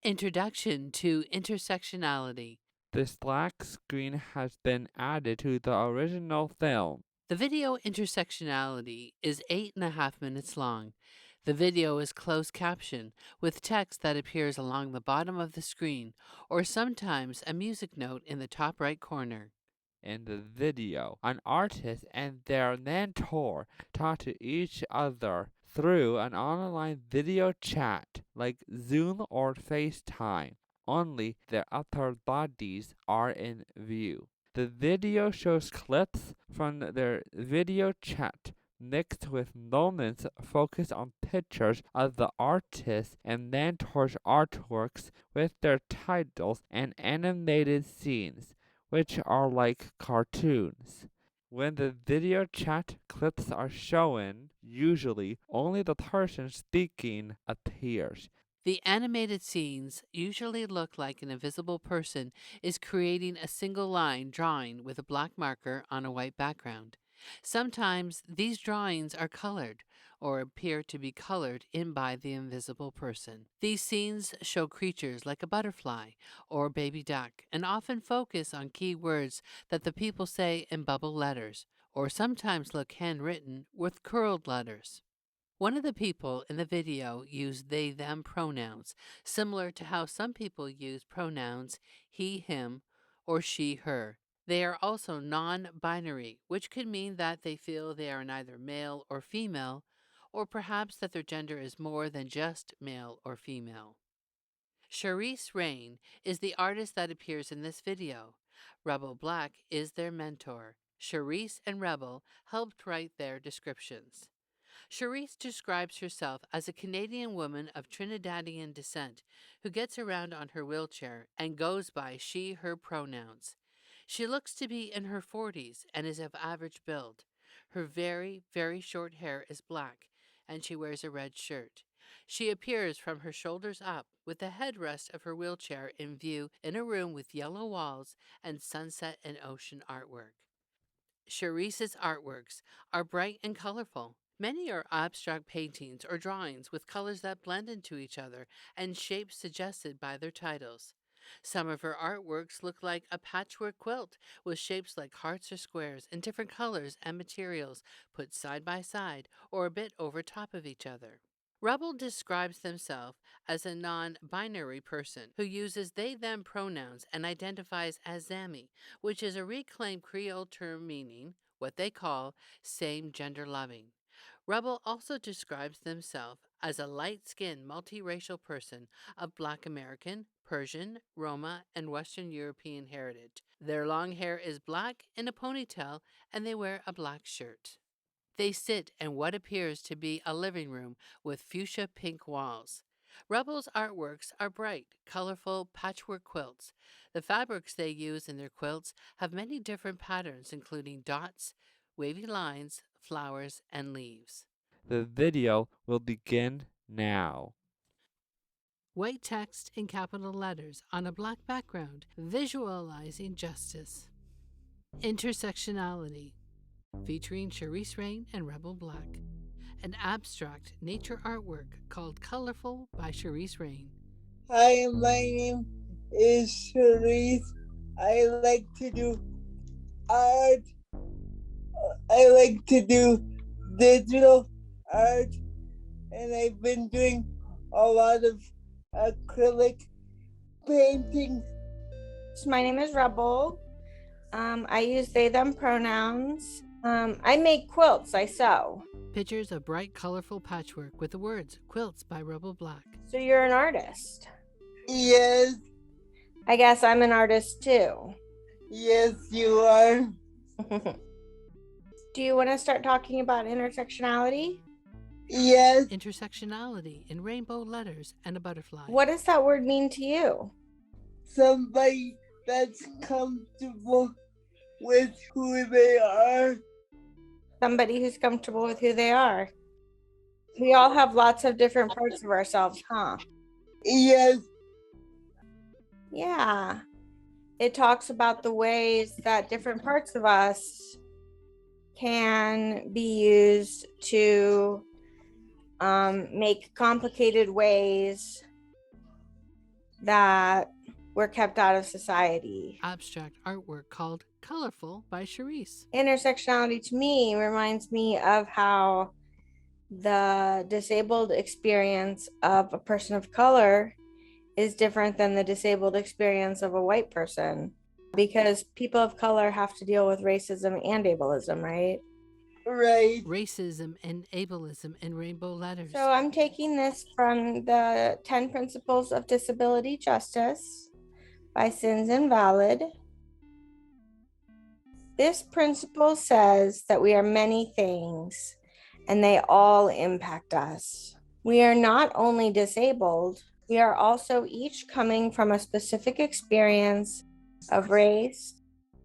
Introduction to Intersectionality. This black screen has been added to the original film. The video Intersectionality is 8.5 minutes long. The video is closed caption with text that appears along the bottom of the screen or sometimes a music note in the top right corner. In the video, an artist and their mentor talk to each other through an online video chat like Zoom or FaceTime, only their upper bodies are in view. The video shows clips from their video chat mixed with moments focused on pictures of the artist and mentor's artworks with their titles and animated scenes, which are like cartoons. When the video chat clips are shown, usually only the person speaking appears. The animated scenes usually look like an invisible person is creating a single line drawing with a black marker on a white background. Sometimes these drawings are colored or appear to be colored in by the invisible person. These scenes show creatures like a butterfly or baby duck and often focus on key words that the people say in bubble letters or sometimes look handwritten with curled letters. One of the people in the video used they them pronouns, similar to how some people use pronouns he, him, or she, her. They are also non binary, which could mean that they feel they are neither male or female, or perhaps that their gender is more than just male or female. Charisse Rayne is the artist that appears in this video. Rebel Black is their mentor. Charisse and Rebel helped write their descriptions. Charisse describes herself as a Canadian woman of Trinidadian descent who gets around on her wheelchair and goes by she, her pronouns. She looks to be in her 40s and is of average build. Her very, very short hair is black and she wears a red shirt. She appears from her shoulders up with the headrest of her wheelchair in view in a room with yellow walls and sunset and ocean artwork. Charisse's artworks are bright and colorful. Many are abstract paintings or drawings with colors that blend into each other and shapes suggested by their titles. Some of her artworks look like a patchwork quilt with shapes like hearts or squares in different colors and materials put side by side or a bit over top of each other. Rebel describes themselves as a non binary person who uses they them pronouns and identifies as Zami, which is a reclaimed Creole term meaning what they call same gender loving. Rebel also describes themselves as a light skinned multiracial person of Black American, Persian, Roma, and Western European heritage. Their long hair is black in a ponytail and they wear a black shirt. They sit in what appears to be a living room with fuchsia pink walls. Rebel's artworks are bright, colorful patchwork quilts. The fabrics they use in their quilts have many different patterns, including dots, wavy lines, flowers, and leaves. The video will begin now. White text in capital letters on a black background, visualizing justice. Intersectionality, featuring Charisse Rayne and Rebel Black. An abstract nature artwork called Colorful by Charisse Rayne. Hi, my name is Charisse. I like to do art. I like to do digital art, and I've been doing a lot of acrylic painting. My name is Rebel. I use they, them pronouns. I make quilts, I sew. Pictures of bright, colorful patchwork with the words Quilts by Rebel Black. So you're an artist? Yes. I guess I'm an artist too. Yes, you are. Do you want to start talking about intersectionality? Yes. Intersectionality in rainbow letters and a butterfly. What does that word mean to you? Somebody that's comfortable with who they are. Somebody who's comfortable with who they are. We all have lots of different parts of ourselves, huh? Yes. Yeah. It talks about the ways that different parts of us can be used to make complicated ways that we're kept out of society. Abstract artwork called Colorful by Charisse. Intersectionality to me reminds me of how the disabled experience of a person of color is different than the disabled experience of a white person, because people of color have to deal with racism and ableism, right? Right. Racism and ableism in rainbow letters. So I'm taking this from the 10 Principles of Disability Justice by Sins Invalid. This principle says that we are many things and they all impact us. We are not only disabled, we are also each coming from a specific experience of race,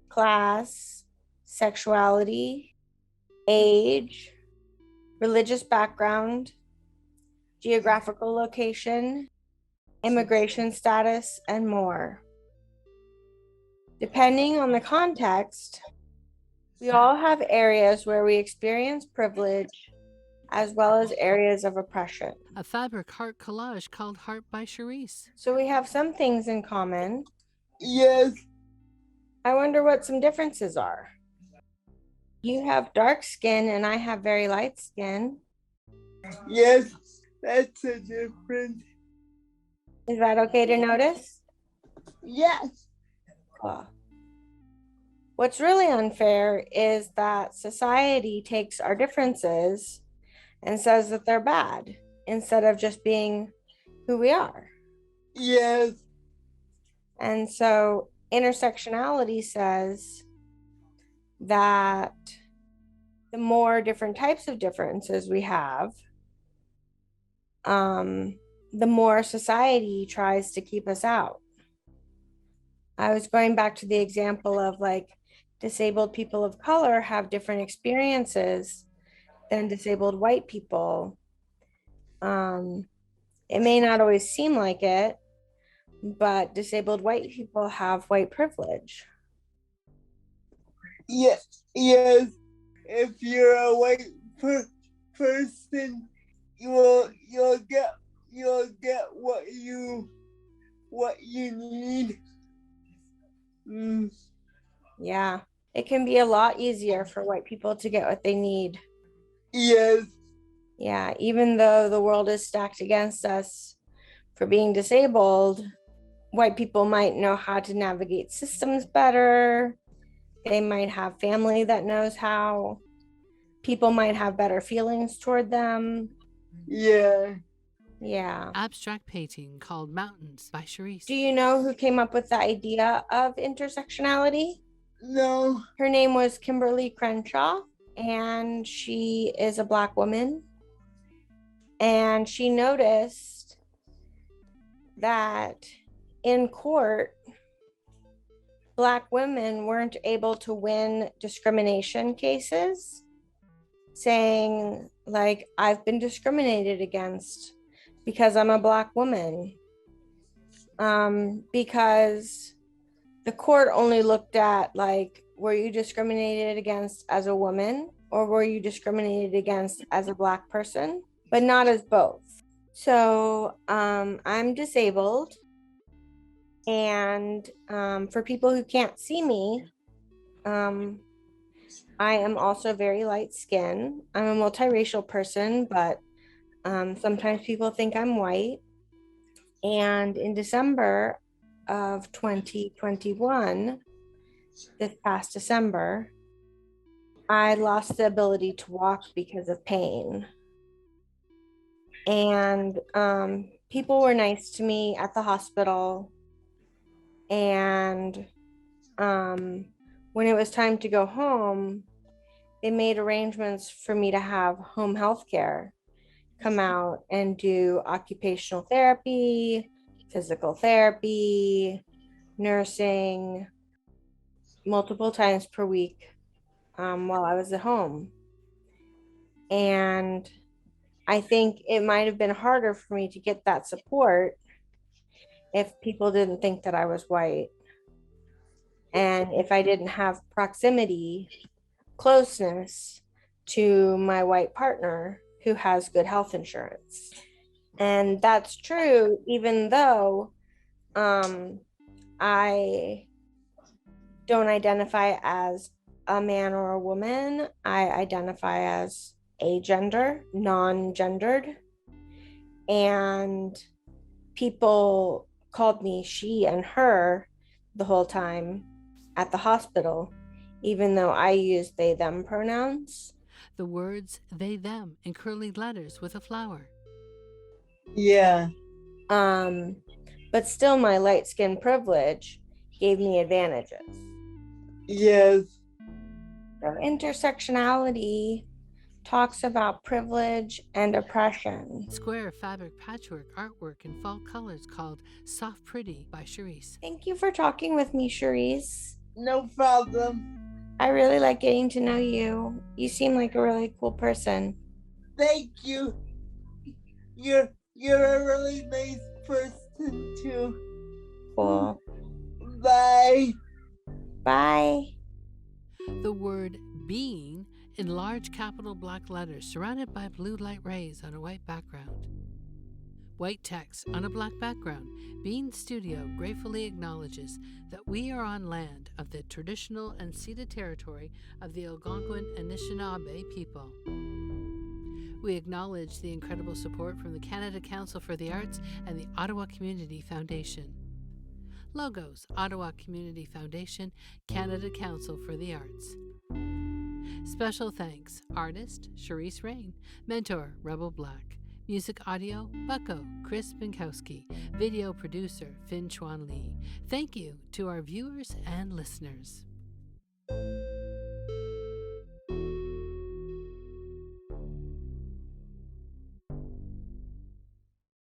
class, sexuality, age, religious background, geographical location, immigration status, and more. Depending on the context, we all have areas where we experience privilege as well as areas of oppression. A fabric heart collage called Heart by Charisse. So we have some things in common. Yes. I wonder what some differences are. You have dark skin and I have very light skin. Yes. That's a difference. Is that okay to notice? Yes. Cool. What's really unfair is that society takes our differences and says that they're bad instead of just being who we are. Yes. And so intersectionality says that the more different types of differences we have, the more society tries to keep us out. I was going back to the example of like disabled people of color have different experiences than disabled white people. It may not always seem like it, but disabled white people have white privilege. Yes. Yes. If you're a white person, you'll get what you need. Yeah, it can be a lot easier for white people to get what they need. Yes. Yeah, even though the world is stacked against us for being disabled, white people might know how to navigate systems better. They might have family that knows how. People might have better feelings toward them. Yeah. Yeah. Abstract painting called Mountains by Charisse. Do you know who came up with the idea of intersectionality? No. Her name was Kimberly Crenshaw, and she is a Black woman. And she noticed that in court, Black women weren't able to win discrimination cases, saying, like, I've been discriminated against because I'm a Black woman. Because the court only looked at, like, were you discriminated against as a woman or were you discriminated against as a Black person, but not as both. So I'm disabled. And for people who can't see me, I am also very light skinned. I'm a multiracial person, but sometimes people think I'm white. And in December of 2021, this past December, I lost the ability to walk because of pain. And people were nice to me at the hospital. And when it was time to go home, they made arrangements for me to have home health care come out and do occupational therapy, physical therapy, nursing multiple times per week while I was at home. And I think it might have been harder for me to get that support if people didn't think that I was white. And if I didn't have proximity, closeness to my white partner who has good health insurance. And that's true, even though I don't identify as a man or a woman. I identify as agender, non-gendered. And people called me she and her the whole time at the hospital, even though I use they, them pronouns. The words they, them in curly letters with a flower. Yeah. But still my light skin privilege gave me advantages. Yes. So intersectionality talks about privilege and oppression. Square fabric patchwork artwork in fall colors called Soft Pretty by Charisse. Thank you for talking with me, Charisse. No problem. I really like getting to know you. You seem like a really cool person. Thank you. You're a really nice person too. Cool. Bye. Bye. The word being in large capital black letters surrounded by blue light rays on a white background. White text on a black background. Being Studio gratefully acknowledges that we are on land of the traditional and ceded territory of the Algonquin Anishinaabe people. We acknowledge the incredible support from the Canada Council for the Arts and the Ottawa Community Foundation. Logos: Ottawa Community Foundation, Canada Council for the Arts. Special thanks: artist Charisse Rayne, mentor Rebel Black, music audio Bucko, Chris Binkowski, video producer fin-xuan Lee. Thank you to our viewers and listeners.